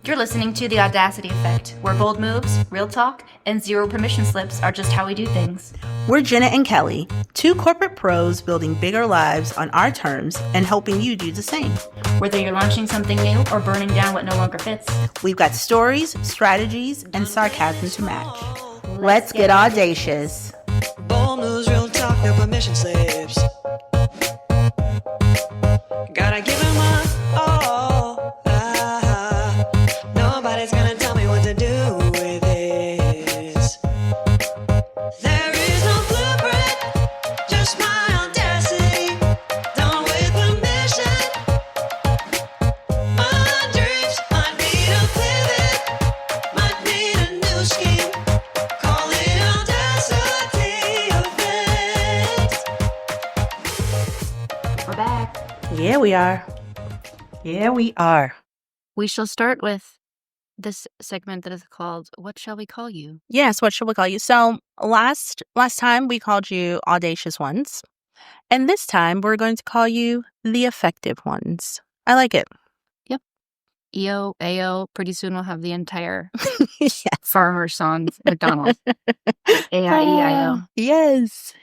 You're listening to the Audacity Effect, where bold moves, real talk, and zero permission slips are just how we do things. We're Jenna and Kelly, two corporate pros building bigger lives on our terms and helping you do the same. Whether you're launching something new or burning down what no longer fits, we've got stories, strategies, and sarcasm to match. Let's get audacious. Bold moves, real talk, no permission slips. Gotta give him my all. Nobody's gonna tell me what to do with this. There is no blueprint, just my audacity. Done with permission. My dreams might need a pivot, might need a new scheme. Call it Audacity Effect. we're back. Yeah, we are. Yeah, we are. We shall start with this segment that is called What Shall We Call You? Yes, what should we call you? So last time we called you audacious ones. And this time we're going to call you the effective ones. I like it. EO, AO, pretty soon we'll have the entire Yes. farmer songs, McDonald's. AIEIO. Yes.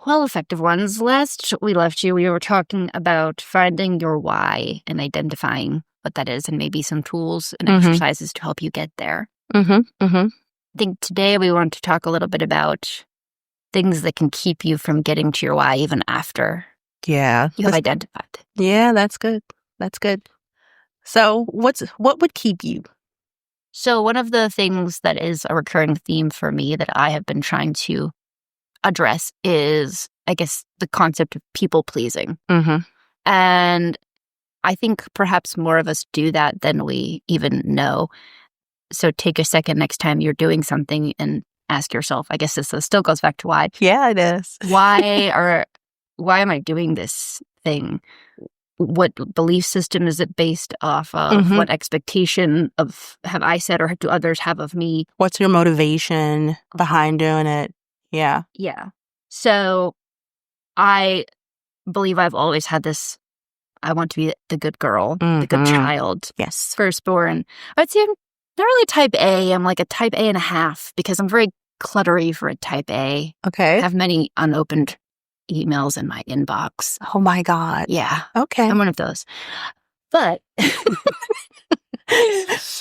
Well, effective ones, last we left you, we were talking about finding your why and identifying what that is and maybe some tools and exercises to help you get there. I think today we want to talk a little bit about things that can keep you from getting to your why even after Yeah. you have identified. Yeah, that's good. That's good. So what would keep you? So one of the things that is a recurring theme for me that I have been trying to address is, I guess, the concept of people pleasing. And I think perhaps more of us do that than we even know. So take a second next time you're doing something and ask yourself, I guess this still goes back to why. Yeah, it is. Why am I doing this thing? What belief system is it based off of? What expectation have I set or do others have of me? What's your motivation behind doing it? Yeah. Yeah. So I believe I've always had this, I want to be the good girl, the good child, Yes. firstborn. I'd say I'm not really type A. I'm like a type A and a half because I'm very cluttery for a type A. Okay. I have many unopened emails in my inbox. Oh my God. Yeah. Okay. I'm one of those. But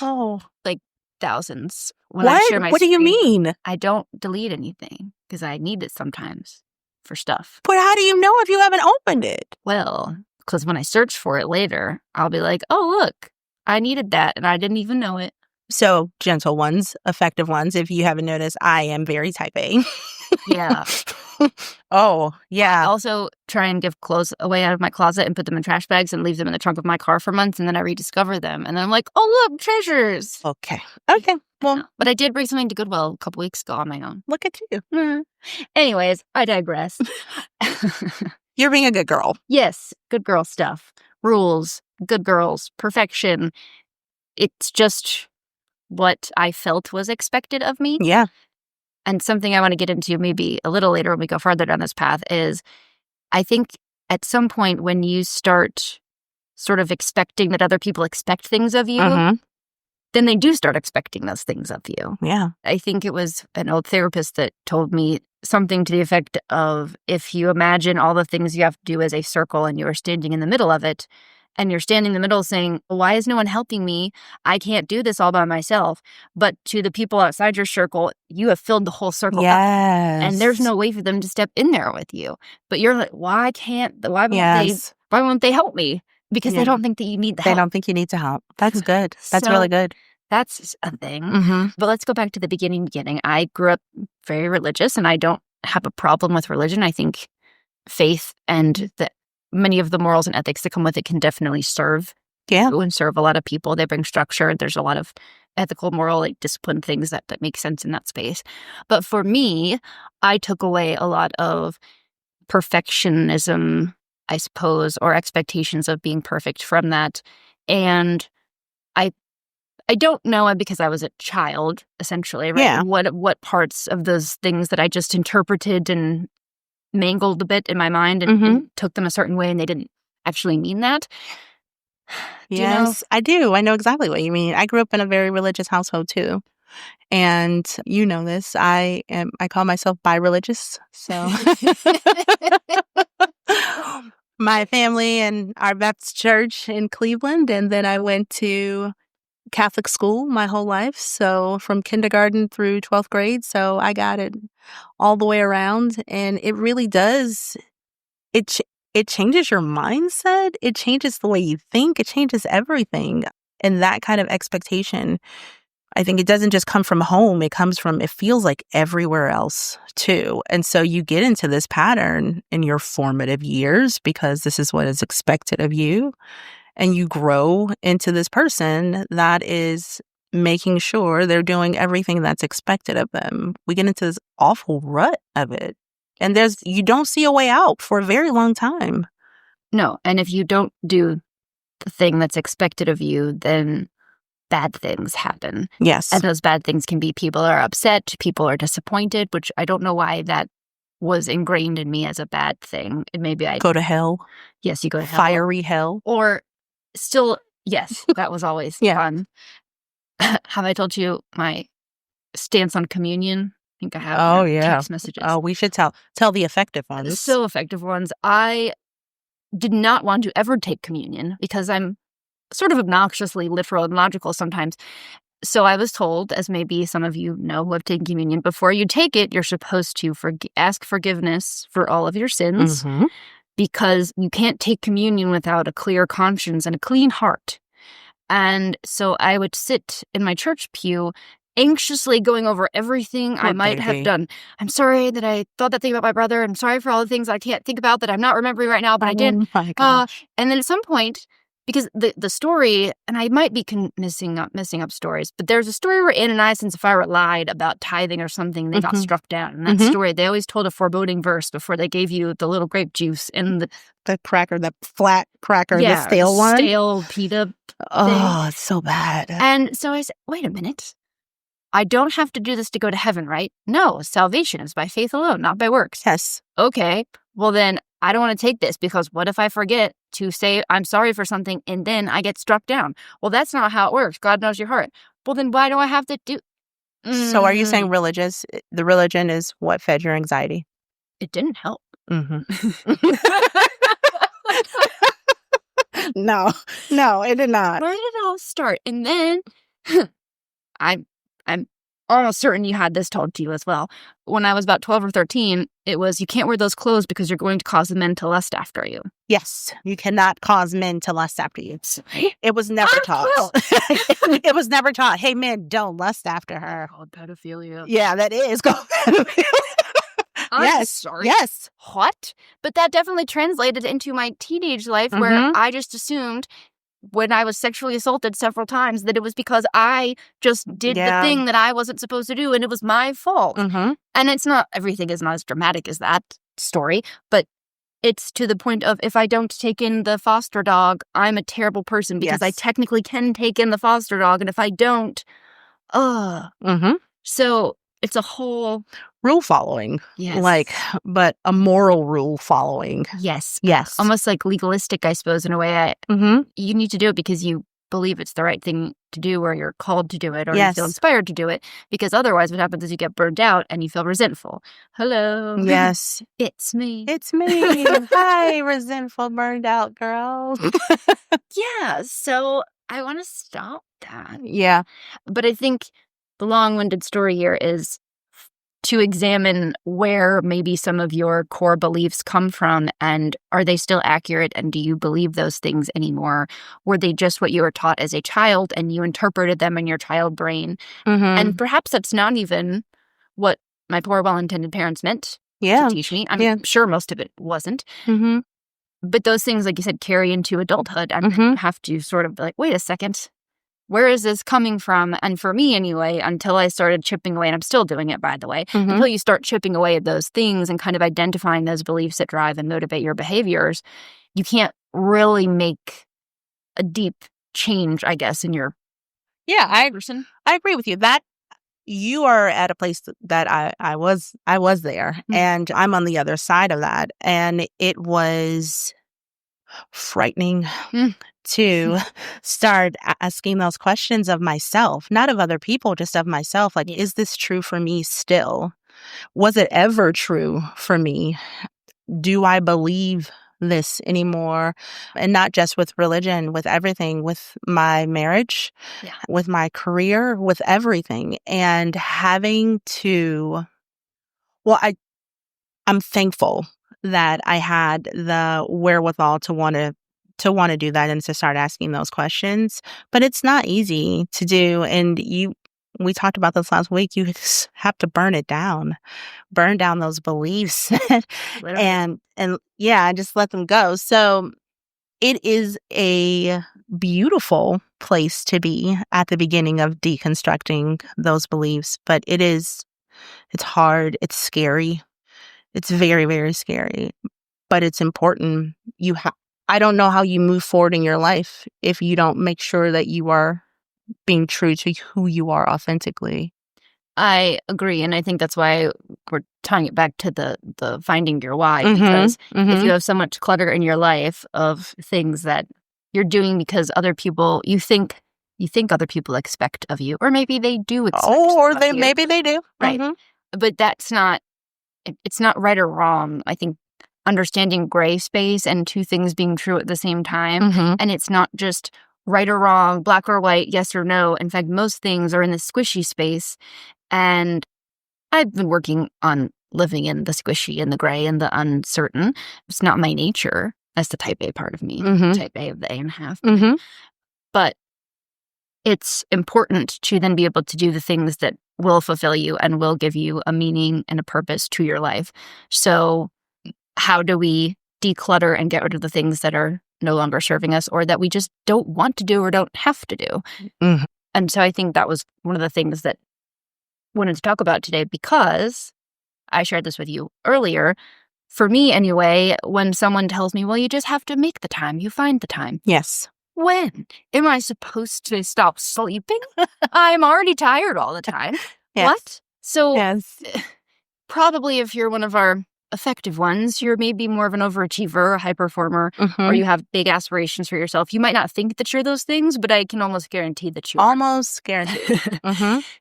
Oh. like thousands. When I share my What do you screen, mean? I don't delete anything because I need it sometimes for stuff. But how do you know if you haven't opened it? Well, because when I search for it later, I'll be like, oh, look, I needed that and I didn't even know it. So, gentle ones, effective ones, if you haven't noticed, I am very type A. Yeah. Oh, I yeah. also try and give clothes away out of my closet and put them in trash bags and leave them in the trunk of my car for months. And then I rediscover them. And then I'm like, oh, look, treasures. Okay. Okay. Well, But I did bring something to Goodwill a couple weeks ago on my own. look at you. Anyways, I digress. You're being a good girl. Yes, good girl stuff. Rules, good girls, perfection. It's just what I felt was expected of me. Yeah. And something I want to get into maybe a little later when we go further down this path is I think at some point when you start sort of expecting that other people expect things of you, then they do start expecting those things of you. Yeah. I think it was an old therapist that told me something to the effect of if you imagine all the things you have to do as a circle and you are standing in the middle of it, and you're standing in the middle saying, why is no one helping me? I can't do this all by myself. But to the people outside your circle, you have filled the whole circle up. Yes. And there's no way for them to step in there with you. But you're like, why won't they help me? Because they don't think that you need the help. They don't think you need to help. That's good. That's So- really good. That's a thing. But let's go back to the beginning. I grew up very religious and I don't have a problem with religion. I think faith and many of the morals and ethics that come with it can definitely serve Yeah. you and serve a lot of people. They bring structure. There's a lot of ethical, moral, like discipline things that make sense in that space. But for me, I took away a lot of perfectionism, I suppose, or expectations of being perfect from that. And I don't know because I was a child, essentially, right? Yeah. What parts of those things that I just interpreted and mangled a bit in my mind and took them a certain way and they didn't actually mean that. Do you know? Yes, I do. I know exactly what you mean. I grew up in a very religious household too. And you know this. I call myself bi-religious. So my family and our Baptist church in Cleveland, and then I went to Catholic school my whole life. So from kindergarten through 12th grade. So I got it all the way around, and it really does. It changes your mindset. It changes the way you think. It changes everything. And that kind of expectation, I think it doesn't just come from home. It feels like everywhere else too. And so you get into this pattern in your formative years because this is what is expected of you. And you grow into this person that is making sure they're doing everything that's expected of them. We get into this awful rut of it. And you don't see a way out for a very long time. No. And if you don't do the thing that's expected of you, then bad things happen. Yes. And those bad things can be people are upset, people are disappointed, which I don't know why that was ingrained in me as a bad thing. And maybe I go to hell. Yes, you go to hell. Fiery hell. Or still, yes, that was always fun. Have I told you my stance on communion? I think I have text messages. Oh, we should tell the effective ones. So effective ones. I did not want to ever take communion because I'm sort of obnoxiously literal and logical sometimes. So I was told, as maybe some of you know who have taken communion, before you take it, you're supposed to ask forgiveness for all of your sins because you can't take communion without a clear conscience and a clean heart. And so I would sit in my church pew anxiously going over everything I might have done. I'm sorry that I thought that thing about my brother. I'm sorry for all the things I can't think about that I'm not remembering right now, but I did. My gosh. And then at some point, because the story, and I might be missing up stories, but there's a story where Ananias and Sapphira lied about tithing or something. They got struck down. And that story, they always told a foreboding verse before they gave you the little grape juice and the cracker, the flat cracker, the stale one. Stale pita thing. Oh, it's so bad. And so I said, wait a minute. I don't have to do this to go to heaven, right? No, salvation is by faith alone, not by works. Yes. Okay, well then I don't want to take this because what if I forget to say I'm sorry for something and then I get struck down? Well, that's not how it works. God knows your heart. Well, then why do I have to do... So are you saying the religion is what fed your anxiety? It didn't help. No, it did not. Where did it all start? And then I'm almost certain you had this told to you as well. When I was about 12 or 13, it was, you can't wear those clothes because you're going to cause the men to lust after you. Yes, you cannot cause men to lust after you. It was never taught. It was never taught. Hey, men, don't lust after her. Called pedophilia. Yeah, that is called pedophilia. I'm sorry. Yes. What? But that definitely translated into my teenage life where I just assumed when I was sexually assaulted several times that it was because I just did the thing that I wasn't supposed to do and it was my fault. And everything is not as dramatic as that story, but it's to the point of if I don't take in the foster dog, I'm a terrible person because I technically can take in the foster dog. And if I don't, So it's a whole... rule following. Yes. But a moral rule following. Yes. Yes. Almost like legalistic, I suppose, in a way. You need to do it because you believe it's the right thing to do or you're called to do it or you feel inspired to do it. Because otherwise what happens is you get burned out and you feel resentful. Hello. Yes. It's me. It's me. Hi, resentful, burned out girl. Yeah. So I want to stop that. Yeah. But I think the long-winded story here is to examine where maybe some of your core beliefs come from and are they still accurate and do you believe those things anymore? Were they just what you were taught as a child and you interpreted them in your child brain? And perhaps that's not even what my poor well-intended parents meant to teach me. I'm sure most of it wasn't. But those things, like you said, carry into adulthood and you have to sort of be like, wait a second. Where is this coming from? And for me anyway, until I started chipping away, and I'm still doing it, by the way, until you start chipping away at those things and kind of identifying those beliefs that drive and motivate your behaviors, you can't really make a deep change, I guess, in your person. I agree with you. That you are at a place that I was there, and I'm on the other side of that. And it was frightening. to start asking those questions of myself, not of other people, just of myself. Like, is this true for me still? Was it ever true for me? Do I believe this anymore? And not just with religion, with everything, with my marriage, with my career, with everything. And having to, well, I'm thankful that I had the wherewithal to want to do that and to start asking those questions. But it's not easy to do. And we talked about this last week. You just have to burn down those beliefs and just let them go. So it is a beautiful place to be at the beginning of deconstructing those beliefs. But it's hard. It's scary. It's very, very scary, but it's important. I don't know how you move forward in your life if you don't make sure that you are being true to who you are authentically. I agree. And I think that's why we're tying it back to the finding your why, because if you have so much clutter in your life of things that you're doing because you think other people expect of you, or maybe they do expect maybe they do. Right. But it's not right or wrong. I think understanding gray space and two things being true at the same time. And it's not just right or wrong, black or white, yes or no. In fact, most things are in the squishy space. And I've been working on living in the squishy and the gray and the uncertain. It's not my nature. That's the type A part of me, type A of the A.5. But it's important to then be able to do the things that will fulfill you and will give you a meaning and a purpose to your life. So how do we declutter and get rid of the things that are no longer serving us or that we just don't want to do or don't have to do? And so I think that was one of the things that I wanted to talk about today, because I shared this with you earlier. For me, anyway, when someone tells me, well, you just have to make the time, you find the time. Yes. When? Am I supposed to stop sleeping? I'm already tired all the time. Yes. What? So probably if you're one of our effective ones, you're maybe more of an overachiever, a high performer, or you have big aspirations for yourself. You might not think that you're those things, but I can almost guarantee that you are. Almost guaranteed.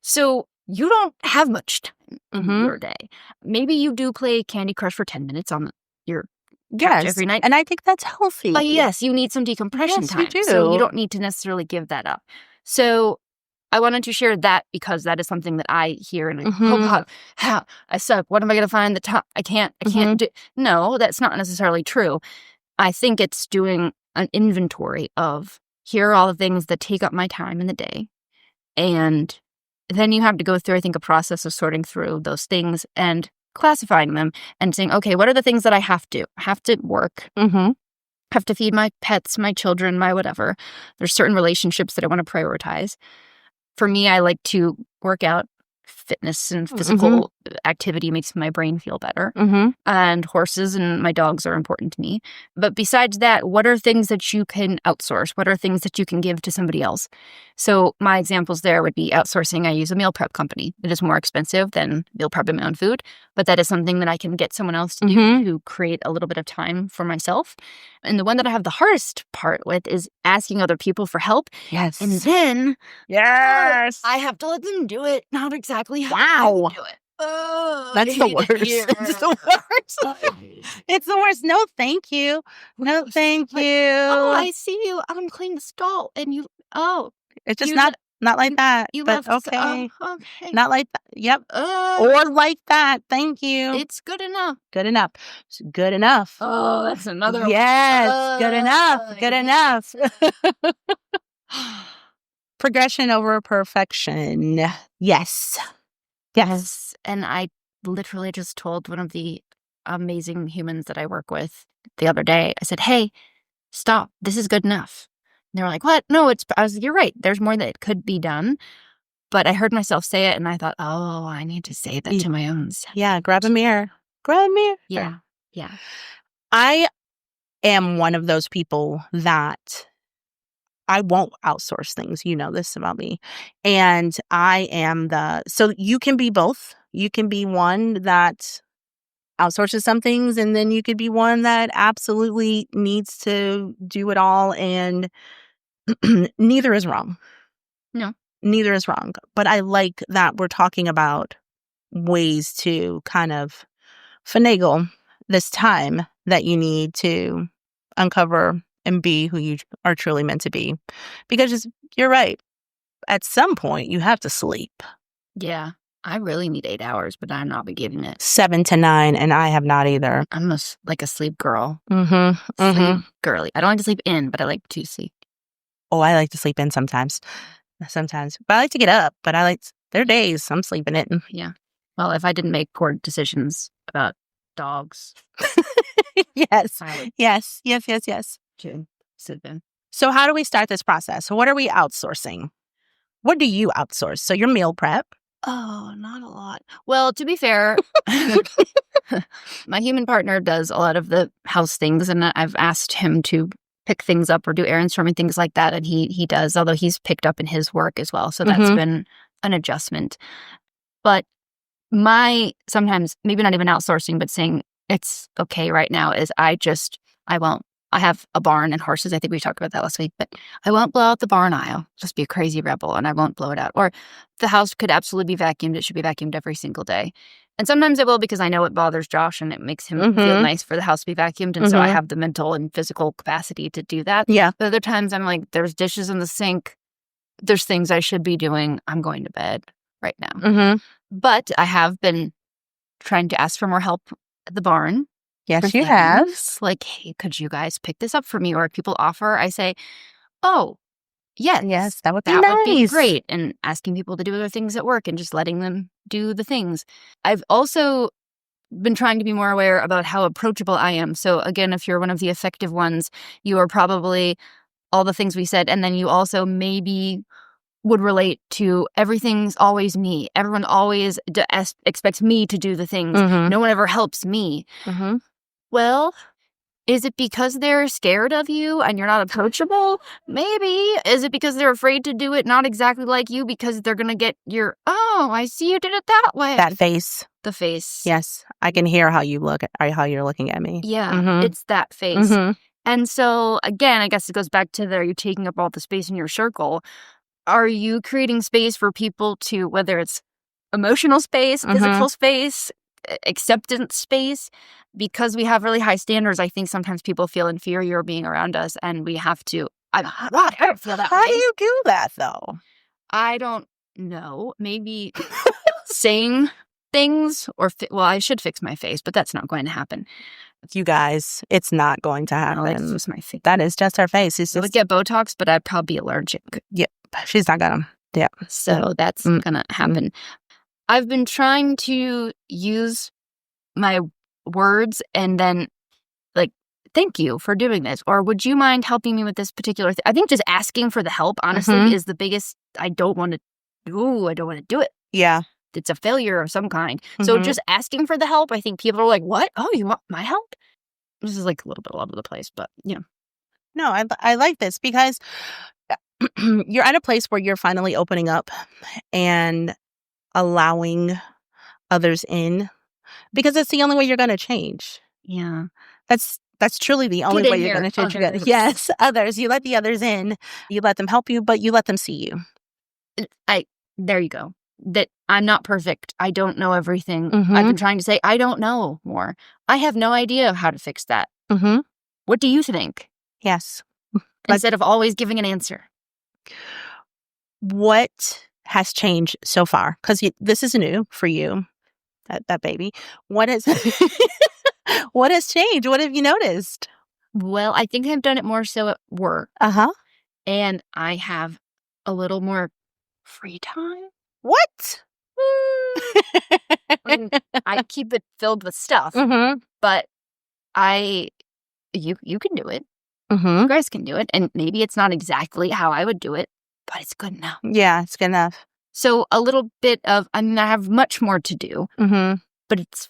So you don't have much time in your day. Maybe you do play Candy Crush for 10 minutes on your couch every night. And I think that's healthy. But yes, you need some decompression time. You do. So you don't need to necessarily give that up. So I wanted to share that because that is something that I hear and oh God, I suck. What am I going to find the time? I can't do. No, that's not necessarily true. I think it's doing an inventory of here are all the things that take up my time in the day. And then you have to go through, I think, a process of sorting through those things and classifying them and saying, okay, what are the things that I have to work, have to feed my pets, my children, my whatever. There's certain relationships that I want to prioritize. For me, I like to work out. Fitness and physical activity makes my brain feel better. And horses and my dogs are important to me. But besides that, what are things that you can outsource? What are things that you can give to somebody else? So my examples there would be outsourcing. I use a meal prep company. It is more expensive than meal prepping my own food, but that is something that I can get someone else to do to create a little bit of time for myself. And the one that I have the hardest part with is asking other people for help. Yes. And then I have to let them do it. Not exactly how to do it. That's the worst. It's the worst. It's the worst. No, thank you. No, thank you. Oh, I see you. I'm cleaning the stall, and you. Oh, it's just not like that. You but left. Okay. Okay. Not like that. Yep. Or like that. Thank you. It's good enough. Good enough. It's good enough. Oh, that's another. Yes. Good enough. Good enough. Progression over perfection. Yes. Yes. And I literally just told one of the amazing humans that I work with the other day, I said, hey, stop. This is good enough. And they were like, what? No, you're right. There's more that could be done. But I heard myself say it and I thought, oh, I need to say that to my own self. Yeah. Grab a mirror. Grab a mirror. Yeah. Yeah. I am one of those people that I won't outsource things. You know this about me. And I am so you can be both. You can be one that outsources some things, and then you could be one that absolutely needs to do it all, and neither is wrong. No. Neither is wrong. But I like that we're talking about ways to kind of finagle this time that you need to uncover and be who you are truly meant to be. Because you're right. At some point, you have to sleep. Yeah. I really need 8 hours, but I'm not be getting it. 7 to 9, and I have not either. I'm like a sleep girl. Mm-hmm. Sleep girly. I don't like to sleep in, but I like to sleep. Oh, I like to sleep in sometimes. But I like to get up, but there are days I'm sleeping in. Yeah. Well, if I didn't make poor decisions about dogs. Yes. I would Yes. to sleep in. So how do we start this process? What are we outsourcing? What do you outsource? So your meal prep. Oh, not a lot. Well, to be fair, my human partner does a lot of the house things, and I've asked him to pick things up or do errands for me, things like that, and he does, although he's picked up in his work as well. So that's been an adjustment. But sometimes, maybe not even outsourcing, but saying it's okay right now is I have a barn and horses. I think we talked about that last week, but I won't blow out the barn aisle. Just be a crazy rebel, and I won't blow it out. Or the house could absolutely be vacuumed. It should be vacuumed every single day. And sometimes I will, because I know it bothers Josh and it makes him feel nice for the house to be vacuumed. And so I have the mental and physical capacity to do that. Yeah. But other times I'm like, there's dishes in the sink. There's things I should be doing. I'm going to bed right now. But I have been trying to ask for more help at the barn. Yes, you have. Like, hey, could you guys pick this up for me? Or if people offer, I say, oh, yes. Yes, that would be That nice. would be great. And asking people to do other things at work and just letting them do the things. I've also been trying to be more aware about how approachable I am. So again, if you're one of the effective ones, you are probably all the things we said. And then you also maybe would relate to everything's always me. Everyone always expects me to do the things. No one ever helps me. Well, is it because they're scared of you and you're not approachable? Maybe. Is it because they're afraid to do it not exactly like you because they're going to get your, oh, I see you did it that way. That face. The face. Yes. I can hear how you look at how you're looking at me. Yeah. It's that face. And so, again, I guess it goes back to are you taking up all the space in your circle? Are you creating space for people to, whether it's emotional space, physical space, acceptance space? Because we have really high standards, I think sometimes people feel inferior being around us, and we have to. I don't feel that way. How do you do that, though? I don't know. Maybe saying things, I should fix my face, but that's not going to happen. You guys, it's not going to happen. That's just my face. That is just her face. I would get Botox, but I'd probably be allergic. Yep, she's not gonna. Yeah. So that's gonna happen. I've been trying to use my words and then thank you for doing this, or would you mind helping me with this particular thing? I think just asking for the help, honestly, is the biggest. I don't want to do it. Yeah. It's a failure of some kind. So just asking for the help, I think people are like, what? Oh, you want my help? This is like a little bit all over the place, but yeah. No, I like this because you're at a place where you're finally opening up and allowing others in, because it's the only way you're going to change. Yeah. That's truly the only way you're going to change. Yes, others. You let the others in. You let them help you, but you let them see you. There you go. That I'm not perfect. I don't know everything. I've been trying to say, I don't know more. I have no idea how to fix that. What do you think? Yes. Instead of always giving an answer. What has changed so far? Because this is new for you, that baby. What has changed? What have you noticed? Well, I think I've done it more so at work. And I have a little more free time. What? I keep it filled with stuff, but you can do it. You guys can do it, and maybe it's not exactly how I would do it, but it's good enough. Yeah, it's good enough. So a little bit of, I have much more to do, but it's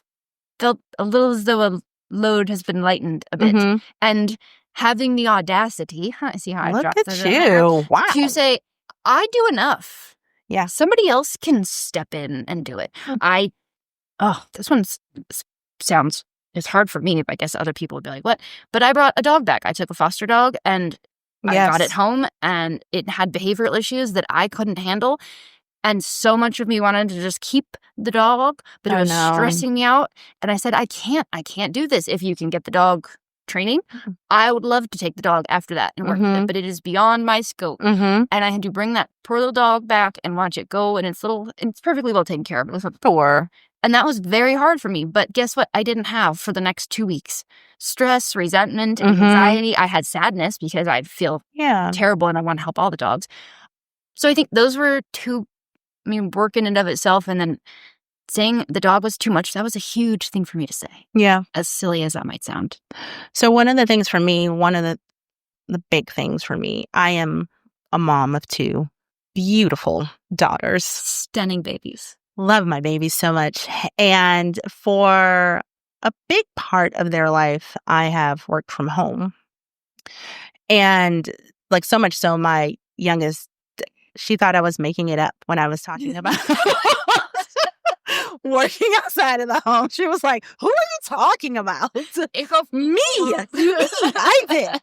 felt a little as though a load has been lightened a bit, and having the audacity. See how I dropped that? Look at you! Wow. To say I do enough. Yeah. Somebody else can step in and do it. This one sounds it's hard for me. I guess other people would be like, what? But I brought a dog back. I took a foster dog and I got it home, and it had behavioral issues that I couldn't handle. And so much of me wanted to just keep the dog, but it was stressing me out. And I said, I can't do this. If you can get the dog training, I would love to take the dog after that and work with it, but it is beyond my scope. And I had to bring that poor little dog back and watch it go, and it's perfectly well taken care of. It was and that was very hard for me. But guess what? I didn't have for the next 2 weeks. Stress, resentment, anxiety. I had sadness because I feel terrible and I want to help all the dogs. So I think those were two, work in and of itself. And then saying the dog was too much, that was a huge thing for me to say. Yeah. As silly as that might sound. So one of the things for me, one of the big things for me, I am a mom of 2 beautiful daughters. Stunning babies. Love my babies so much. And for a big part of their life, I have worked from home. And like so much so, my youngest, she thought I was making it up when I was talking about working outside of the home. She was like, who are you talking about? Me. I did.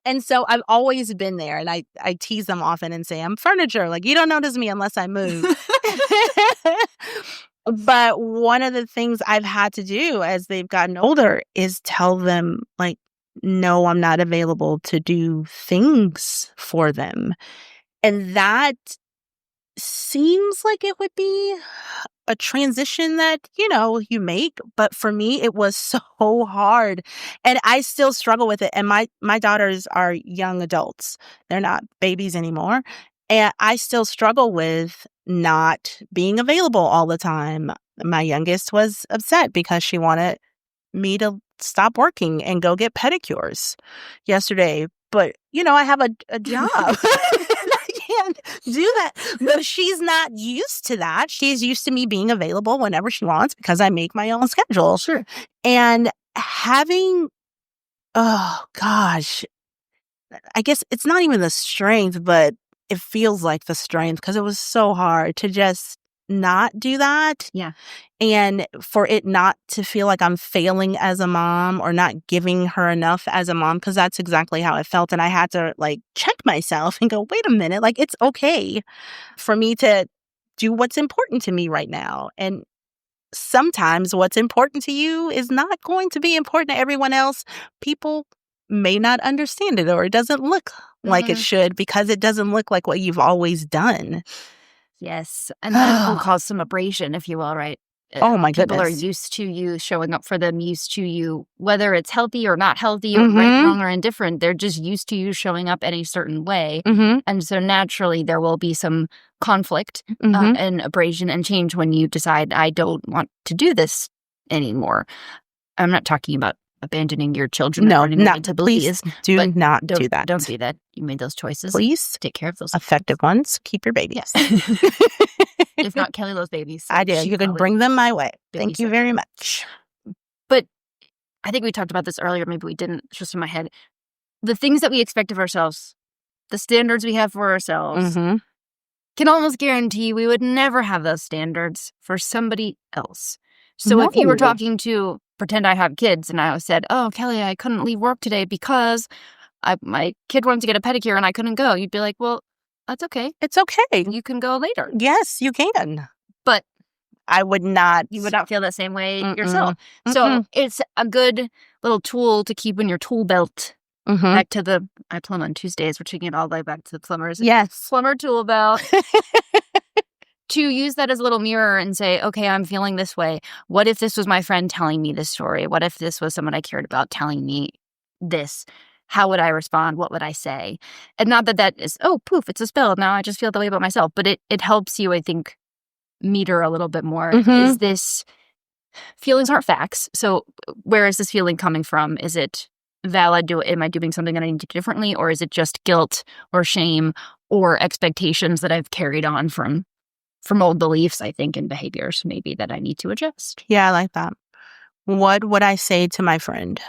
And so I've always been there. And I tease them often and say, I'm furniture. Like, you don't notice me unless I move. But one of the things I've had to do as they've gotten older is tell them, like, no, I'm not available to do things for them. And that seems like it would be a transition that, you make. But for me, it was so hard. And I still struggle with it. And my daughters are young adults. They're not babies anymore. And I still struggle with not being available all the time. My youngest was upset because she wanted me to stop working and go get pedicures yesterday. But, I have a job. I can't do that. But she's not used to that. She's used to me being available whenever she wants because I make my own schedule. Sure. And having, oh gosh, I guess it's not even the strength, but it feels like the strength because it was so hard to just not do that. Yeah. And for it not to feel like I'm failing as a mom or not giving her enough as a mom, because that's exactly how it felt. And I had to check myself and go, wait a minute, it's okay for me to do what's important to me right now. And sometimes what's important to you is not going to be important to everyone else. People may not understand it, or it doesn't look like it should because it doesn't look like what you've always done. Yes. And that will cause some abrasion, if you will, right? Oh, my goodness. People are used to you showing up for them, used to you, whether it's healthy or not healthy, or right, wrong, or indifferent, they're just used to you showing up any certain way. And so naturally, there will be some conflict and abrasion and change when you decide, I don't want to do this anymore. I'm not talking about abandoning your children. No, not to please do not do that. Don't do that. You made those choices. Please take care of those effective ones. Keep your babies. Yes. If not, Kelly loves babies. So I do. You can bring them my way. Thank you very much. But I think we talked about this earlier. Maybe we didn't. It's just in my head. The things that we expect of ourselves, the standards we have for ourselves, can almost guarantee we would never have those standards for somebody else. So if you were talking to, pretend I have kids, and I said, oh, Kelly, I couldn't leave work today because my kid wanted to get a pedicure and I couldn't go. You'd be like, well, that's okay. It's okay. You can go later. Yes, you can. But I would not. You would not feel the same way yourself. So it's a good little tool to keep in your tool belt. Back to I plumb on Tuesdays. We're taking it all the way back to the plumbers. Yes. Plumber tool belt. To use that as a little mirror and say, okay, I'm feeling this way. What if this was my friend telling me this story? What if this was someone I cared about telling me this? How would I respond? What would I say? And not that is, oh, poof, it's a spill. Now I just feel the way about myself. But it helps you, I think, meter a little bit more. Is this, feelings aren't facts. So where is this feeling coming from? Is it valid? Am I doing something that I need to do differently? Or is it just guilt or shame or expectations that I've carried on from old beliefs, I think, and behaviors maybe that I need to adjust? Yeah, I like that. What would I say to my friend?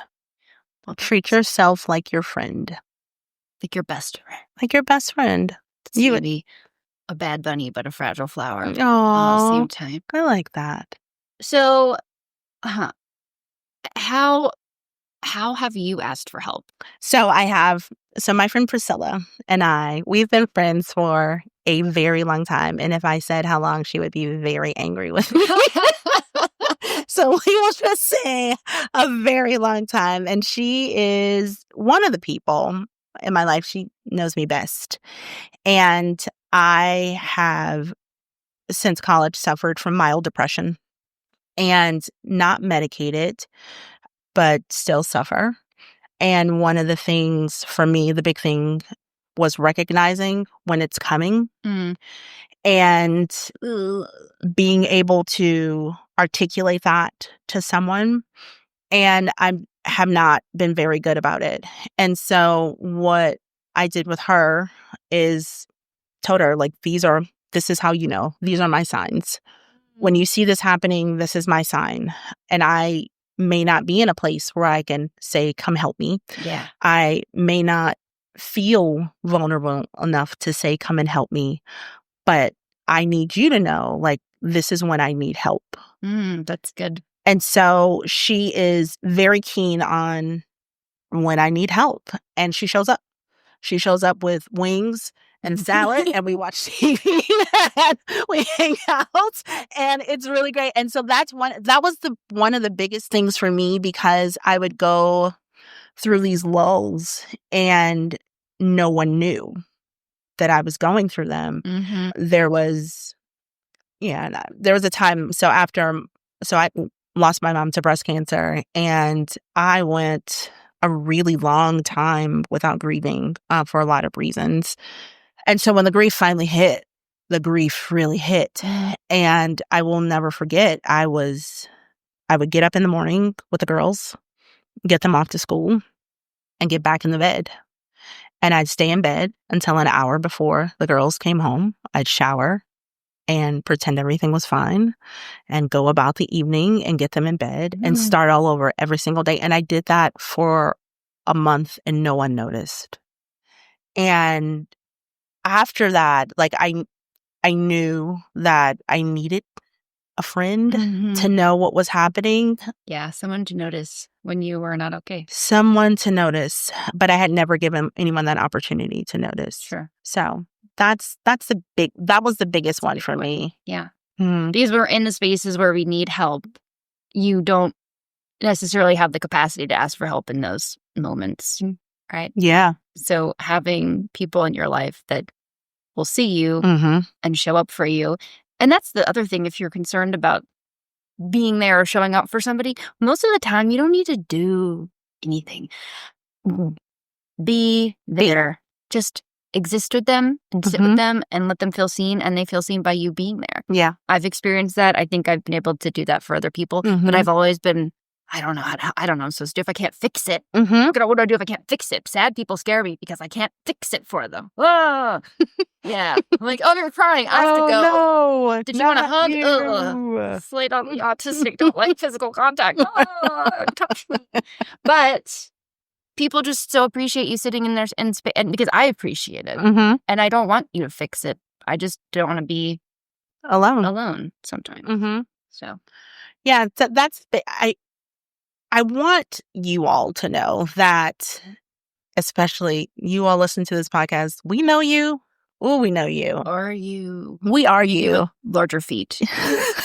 Well, treat yourself like your friend. Like your best friend. Like your best friend. You would be a bad bunny, but a fragile flower. Oh, at the same time. I like that. So, How have you asked for help? So my friend Priscilla and we've been friends for a very long time. And if I said how long, she would be very angry with me. So we will just say a very long time. And she is one of the people in my life. She knows me best. And I have, since college, suffered from mild depression and not medicated, but still suffer. And one of the things for me, the big thing was recognizing when it's coming and being able to articulate that to someone. And I have not been very good about it. And so what I did with her is told her, like, this is how you know, these are my signs. When you see this happening, this is my sign. And I may not be in a place where I can say, come help me. Yeah. I may not feel vulnerable enough to say, come and help me. But I need you to know, like, this is when I need help. That's good. And so she is very keen on when I need help. And she shows up. She shows up with wings and salad, and we watch TV and we hang out, and it's really great. And so that was one of the biggest things for me, because I would go through these lulls and no one knew that I was going through them. There was a time. So I lost my mom to breast cancer, and I went a really long time without grieving for a lot of reasons. And so when the grief finally hit, the grief really hit. And I will never forget, I would get up in the morning with the girls, get them off to school, and get back in the bed. And I'd stay in bed until an hour before the girls came home. I'd shower and pretend everything was fine and go about the evening and get them in bed and start all over every single day. And I did that for a month and no one noticed. And after that, like, I knew that I needed a friend to know what was happening. Yeah, someone to notice when you were not okay. Someone to notice, but I had never given anyone that opportunity to notice. Sure. So that was the biggest one for me. Yeah. Because we're in the spaces where we need help. You don't necessarily have the capacity to ask for help in those moments, right? Yeah. So having people in your life that will see you and show up for you. And that's the other thing, if you're concerned about being there or showing up for somebody, most of the time you don't need to do anything. Be there. Just exist with them and sit with them and let them feel seen, and they feel seen by you being there. Yeah. I've experienced that. I think I've been able to do that for other people, but I've always been, I don't know what I'm supposed to do if I can't fix it. What do I do if I can't fix it? Sad people scare me because I can't fix it for them. Oh, yeah. I'm like, oh, you're crying. I have to go. No, did you want a hug? Slate on the autistic, don't like physical contact. Oh, touch me. But people just so appreciate you sitting in there and because I appreciate it. And I don't want you to fix it. I just don't want to be alone sometimes. So, yeah, that's I want you all to know that, especially you all listen to this podcast, we know you. Oh, we know you. Are you? We are you. Larger feet.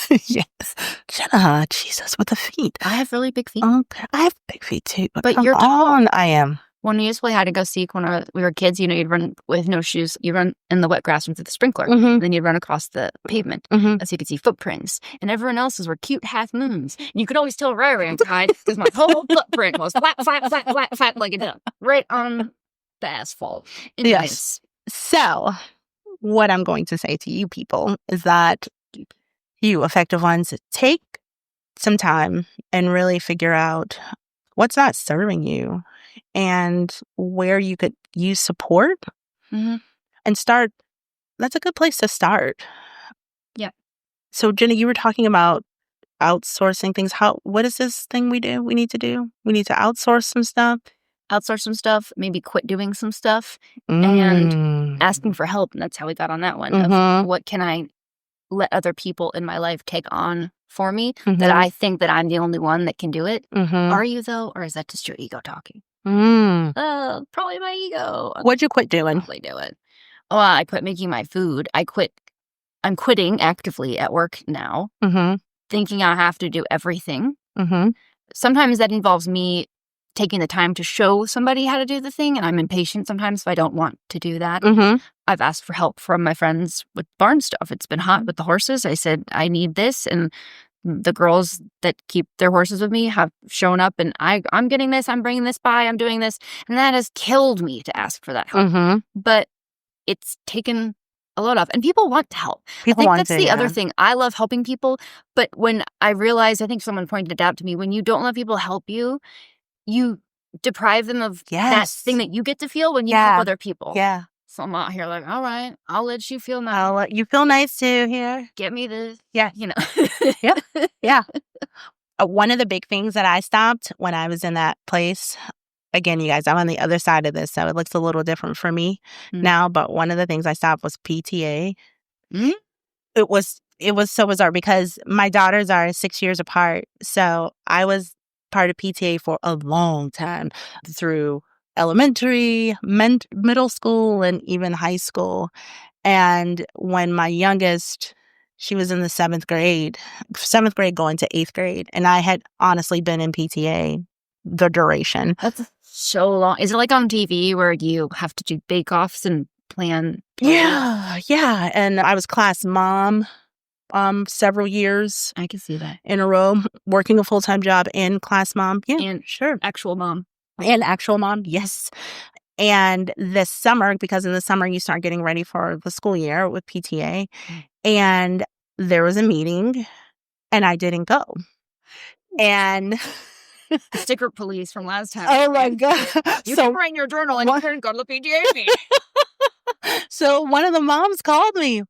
Yes. Jenna, Jesus, with the feet. I have really big feet. Okay. I have big feet too. But you're tall. I am. When we used to play hide and go seek when we were kids, you'd run with no shoes. You run in the wet grass with the sprinkler. And then you'd run across the pavement. So you could see footprints. And everyone else's were cute half moons. And you could always tell where I was hide because my whole footprint was flat, like it did, right on the asphalt. Yes. So what I'm going to say to you people is that you effective ones, take some time and really figure out what's not serving you and where you could use support and start. That's a good place to start. Yeah. So Jenna, you were talking about outsourcing things. What is this thing we need to do? We need to outsource some stuff. Maybe quit doing some stuff and asking for help. And that's how we got on that one. Of what can I let other people in my life take on for me that I think that I'm the only one that can do it. Mm-hmm. Are you, though? Or is that just your ego talking? Probably my ego. What'd you quit doing? Probably do it. Oh, I quit making my food. I'm quitting actively at work now, thinking I have to do everything. Sometimes that involves me taking the time to show somebody how to do the thing, and I'm impatient sometimes, so I don't want to do that. I've asked for help from my friends with barn stuff. It's been hot with the horses. I said, I need this, and the girls that keep their horses with me have shown up, and I'm getting this, I'm bringing this by, I'm doing this, and that has killed me to ask for that help. But it's taken a load off, and people want to help. I think that's the other thing. I love helping people, but when I realized, I think someone pointed it out to me, when you don't let people help you, you deprive them of that thing that you get to feel when you help other people. Yeah. So I'm out here like, all right, I'll let you feel nice. I'll let you feel nice too here. Get me this. Yeah. You know. Yeah. One of the big things that I stopped when I was in that place, again, you guys, I'm on the other side of this, so it looks a little different for me now, but one of the things I stopped was PTA. It was so bizarre because my daughters are 6 years apart, so I was part of PTA for a long time through elementary, middle school, and even high school. And when my youngest, she was in the 7th grade going to 8th grade, and I had honestly been in PTA the duration. That's so long. Is it like on TV where you have to do bake-offs and plan? Yeah. And I was class mom several years. I can see that. In a row, working a full-time job and class mom. Yeah, and sure. Actual mom. And actual mom, yes. And this summer, because in the summer you start getting ready for the school year with PTA, and there was a meeting, and I didn't go. And the sticker police from last time. Oh my God. You can write in your journal and you couldn't go to the PTA meeting. So one of the moms called me.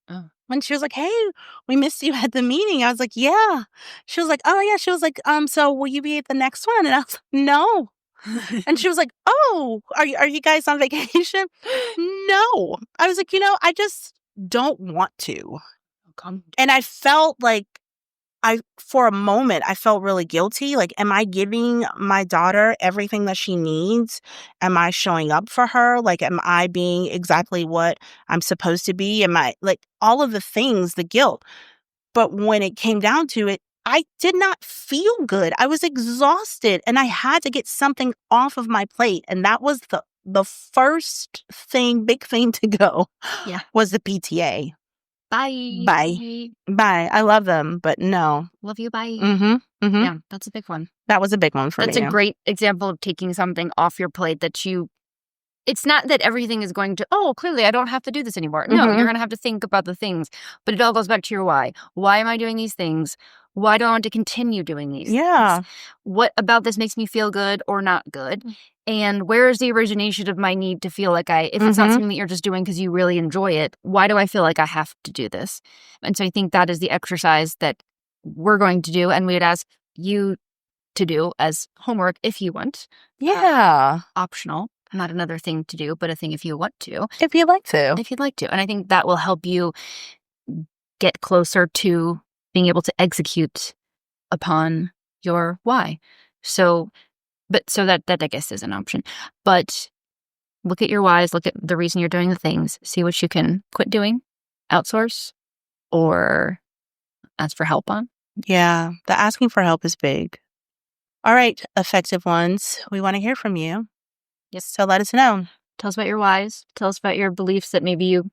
Oh. And she was like, hey, we missed you at the meeting. I was like, yeah. She was like, oh yeah. She was like, so will you be at the next one? And I was like, no. And she was like, oh, are you guys on vacation? No. I was like, I just don't want to. And I felt like for a moment, I felt really guilty. Like, am I giving my daughter everything that she needs? Am I showing up for her? Like, am I being exactly what I'm supposed to be? Am I, like, all of the things, the guilt. But when it came down to it, I did not feel good. I was exhausted, and I had to get something off of my plate. And that was the first big thing to go. Yeah. Was the PTA. Bye. I love them, but no. Love you. Bye. Yeah, that's a big one. That was a big one for me. That's a great example of taking something off your plate that it's not that everything is going to, clearly I don't have to do this anymore. No, you're going to have to think about the things, but it all goes back to your why. Why am I doing these things? Why do I want to continue doing these things? What about this makes me feel good or not good? And where is the origination of my need to feel like if it's not something that you're just doing because you really enjoy it, why do I feel like I have to do this? And so I think that is the exercise that we're going to do. And we would ask you to do as homework if you want. Yeah. Optional. Not another thing to do, but a thing if you want to. If you'd like to. If you'd like to. And I think that will help you get closer to being able to execute upon your why. So that I guess is an option. But look at your whys, look at the reason you're doing the things, see what you can quit doing, outsource, or ask for help on. Yeah, the asking for help is big. All right, effective ones, we want to hear from you. Yes. So let us know. Tell us about your whys. Tell us about your beliefs that maybe you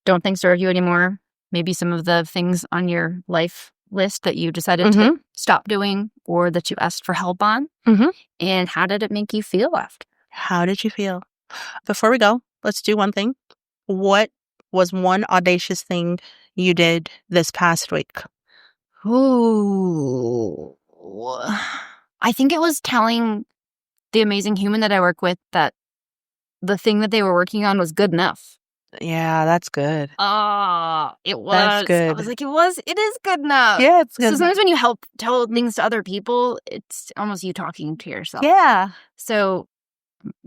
don't think serve you anymore. Maybe some of the things on your life list that you decided to stop doing or that you asked for help on. And how did it make you feel after? How did you feel? Before we go, let's do one thing. What was one audacious thing you did this past week? Ooh. I think it was telling the amazing human that I work with that the thing that they were working on was good enough. Yeah, that's good. It was. That's good. I was like, it is good enough. Yeah, it's good. So sometimes when you help tell things to other people, it's almost you talking to yourself. Yeah. So,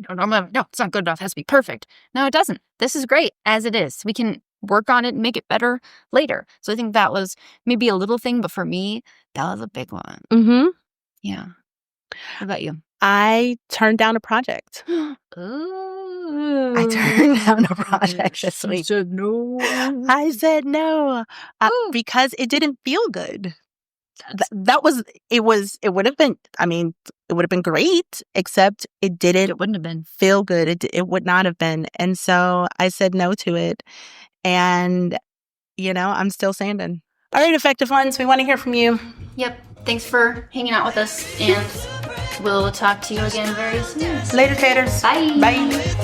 no, it's not good enough. It has to be perfect. No, it doesn't. This is great as it is. We can work on it and make it better later. So I think that was maybe a little thing, but for me, that was a big one. Mm-hmm. Yeah. What about you? I turned down a project. Ooh. I turned down a project this You week. said no. I said no because it didn't feel good. It would have been great, except it wouldn't have been. feel good. It would not have been. And so I said no to it. And, I'm still standing. All right, Effective Ones, we want to hear from you. Yep. Thanks for hanging out with us, and we'll talk to you again very soon. Later, taters. Bye. Bye.